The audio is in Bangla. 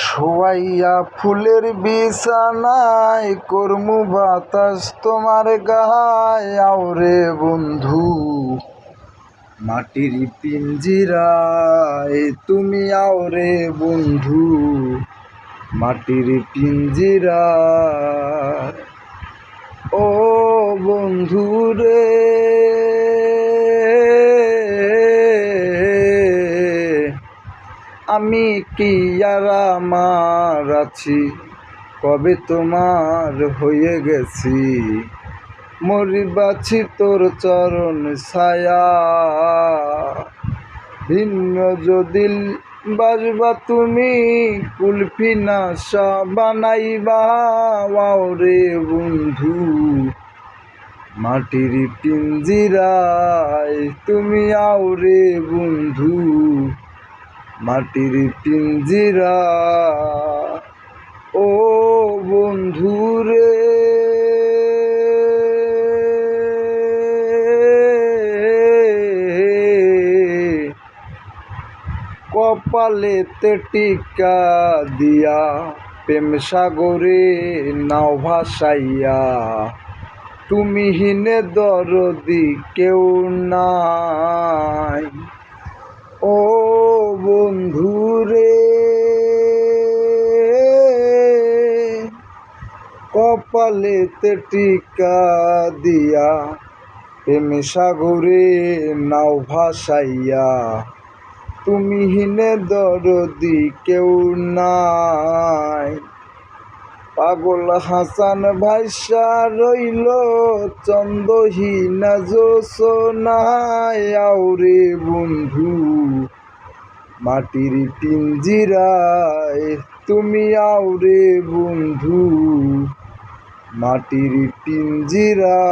শোয়াইয়া ফুলের বিছানায় করমু বাতাস তোমার গায়। আওরে বন্ধু মাটির পিঞ্জিরায় তুমি, আওরে বন্ধু মাটির পিঞ্জিরায়। ও বন্ধু রে আমি কি আর আমার আছি, কবে তোমার হয়ে গেছি। মরিবাছি তোর চরণ ছায়া, ভিন্ন যদি বাসবা তুমি কুলফি নাশা বানাইবা। ওরে বন্ধু মাটির পিঞ্জিরায় তুমি, আওরে বন্ধু মাটির পিঞ্জিরা। ও বন্ধু রে কপালেতে টিকা দিয়া প্রেম সাগরে নাও ভাসাইয়া। তুমি হিনে দরদি কেউ নাই। ও বন্ধু রে কপালেতে টিকা দিয়া প্রেম সাগরে নাও ভাসাইয়া। তুমি হিনে দরদি কেউ নাই। পাগল হাসান ভাইসা রইল চন্দ্রহীনা জোছনায়। আওরে বন্ধু মাটির পিঞ্জিরায় তুমি, আওরে বন্ধু মাটির পিঞ্জিরা।